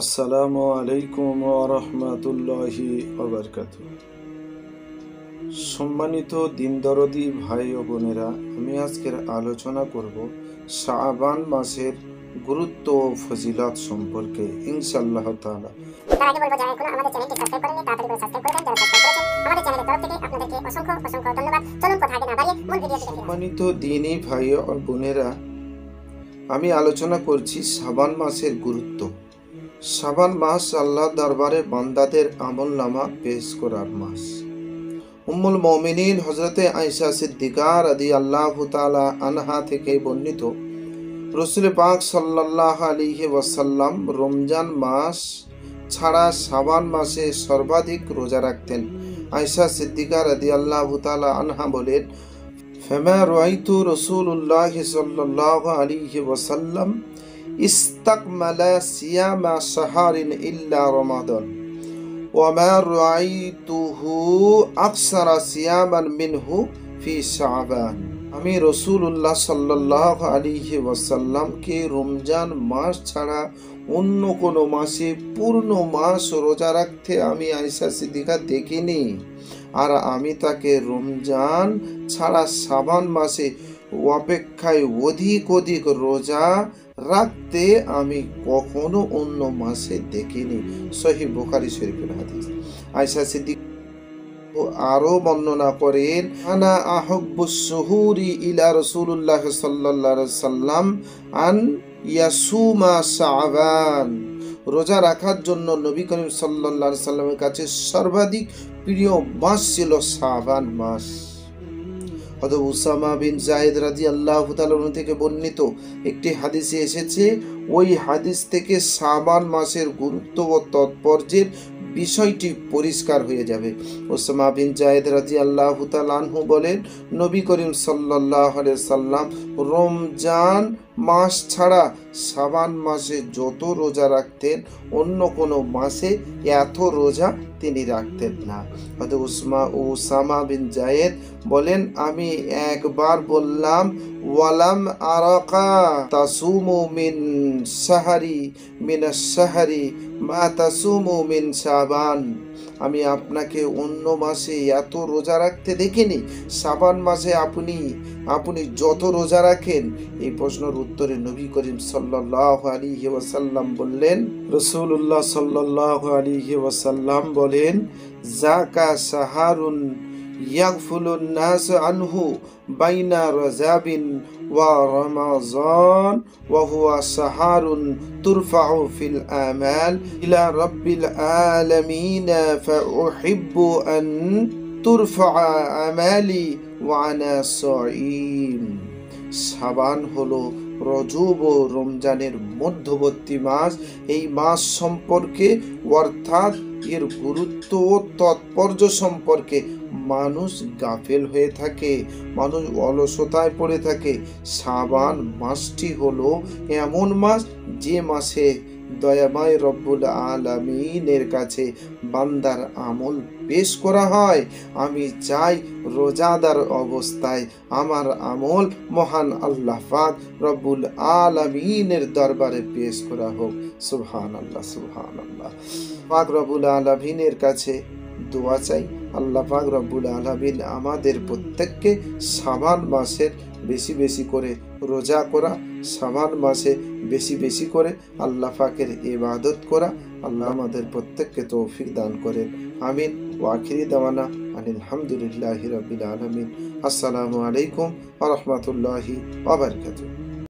আসসালামু আলাইকুম ওয়া রাহমাতুল্লাহি ওয়া বারাকাতুহু। সম্মানিত দিনদরদি ভাই ও বোনেরা, আমি আজকের আলোচনা করব শাবান মাসের গুরুত্ব ও ফজিলত সম্পর্কে ইনশাআল্লাহ তাআলা। তার আগে বলবো, যারা এখনো আমাদের চ্যানেলটি সাবস্ক্রাইব করেননি তাড়াতাড়ি করে সাবস্ক্রাইব করে দেন। যারা সাবস্ক্রাইব করেছেন আমাদের চ্যানেলের তরফ থেকে আপনাদেরকে অসংখ্য ধন্যবাদ। চলুন কথা আগে না বাড়িয়ে মূল ভিডিওতে চলে যাই। সম্মানিত দিনী ভাই ও বোনেরা, আমি আলোচনা করছি শাবান মাসের গুরুত্ব। শাবান মাস আল্লাহর দরবারে বান্দাদের আমলনামা পেশ করার মাস। উম্মুল মুমিনিন হযরতে আয়েশা সিদ্দিকা রাদিয়াল্লাহু তাআলা আনহা থেকে বর্ণিত, রাসূল পাক সাল্লাল্লাহু আলাইহি ওয়াসাল্লাম রমজান মাস ছাড়া শাবান মাসে সর্বাধিক রোজা রাখতেন। আয়েশা সিদ্দিকা রাদিয়াল্লাহু তাআলা আনহা বলেন, ফামা রাআইতু রাসূলুল্লাহ সাল্লাল্লাহু আলাইহি ওয়াসাল্লাম ইস্তাকমালা সিয়ামা শাহরিন ইল্লা রমাদান ওয়ামা রাআইতুহু আকসারা সিয়ামান মিনহু ফি শাবান। আমি রাসূলুল্লাহ সাল্লাল্লাহু আলাইহি ওয়াসাল্লামকে রমজান মাস ছাড়া অন্য কোনো মাসে পূর্ণ মাস রোজা রাখতে আমি আয়েশা সিদ্দিকা দেখিনি, আর আমি তাকে রমজান ছাড়া শাবান মাসে অপেক্ষায় অধিক রোজা রাখতে আমি কখনো অন্য মাসে দেখিনি। সহিহ বুখারী শরীফের হাদিস। আয়েশা সিদ্দিকা আরো বর্ণনা করেন, আনা আহাব্বুস শুহুরি ইলা রাসূলুল্লাহ সাল্লাল্লাহু আলাইহি সাল্লাম আন ইয়াসুমা শাবান। রোজা রাখার জন্য নবী করিম সাল্লাল্লাহু আলাইহি সাল্লামের কাছে সর্বাধিক প্রিয় মাস ছিল শাবান মাস। হযরত উসামা বিন যায়েদ রাদিয়াল্লাহু তাআলা থেকে বর্ণিত একটি হাদিসে এসেছে, ওই হাদিস থেকে শাবান মাসের গুরুত্ব ও তাৎপর্যের বিষয়টি পরিষ্কার হয়ে যাবে। উসামা বিন যায়েদ রাদিয়াল্লাহু তাআলা আনহু বলেন, নবী করিম সাল্লাল্লাহু আলাইহি সাল্লাম রমজান মাস ছাড়া শাবান মাসে যত রোজা রাখতেন অন্য কোনো মাসে এত রোজা তিনি রাখতেন না। হযরত উসামা বিন যায়েদ বলেন, আমি একবার বললাম, ওয়ালাম আরাকা তাসুমু মিন শাহরি মা তাসুমু মিন শাবান। আমি আপনাকে অন্য মাসে এত রোজা রাখতে দেখিনি, শাবান মাসে আপনি যত রোজা রাখেন। এই প্রশ্নের উত্তরে নবী করিম সাল্লাল্লাহু আলাইহি ওয়াসাল্লাম বললেন, রাসূলুল্লাহ সাল্লাল্লাহু আলাইহি ওয়াসাল্লাম বলেন, যাকা শাহরুন ইয়াগফুলুন নাস আনহু বাইনা রাজাবিন ওয়া রমাযান ওয়া হুয়া শাহরুন তুরফাউ ফিল আমাল ইলা রাব্বিল আলামিন ফাউহিব্বু আন তুরফা আমালি ওয়া আনা সাঈম। শাবান হলো রজব ও রমজানের মধ্যবর্তী মাস। এই মাস সম্পর্কে অর্থাৎ এর গুরুত্ব ও তাৎপর্য সম্পর্কে মানুষ গাফেল হয়ে থাকে, মানুষ অলসতায় পড়ে থাকে। শাবান মাসটি হলো এমন মাস যে মাসে দয়াময় রব্বুল আলামিনের কাছে বান্দার আমল পেশ করা হয়। আমি চাই রোজাদার অবস্থায় আমার আমল মহান আল্লাহ পাক রব্বুল আলামিনের দরবারে পেশ করা হোক। সুবহানাল্লাহ, সুবহানাল্লাহ। পাক রব্বুল আলামিনের কাছে দোয়া চাই, আল্লাহ পাক রব্বুল আলামিন আমাদের প্রত্যেককে শাবান মাসের বেশি করে রোজা করা, শাবান মাসে বেশি করে আল্লাহ পাকের ইবাদত করা আল্লাহ আমাদের প্রত্যেককে তৌফিক দান করেন। আমিন। ওয়া আখিরি দাওয়ানা আলহামদুলিল্লাহি রাব্বিল আলামিন। আসসালামু আলাইকুম ওয়া রাহমাতুল্লাহি ওয়া বারাকাতুহু।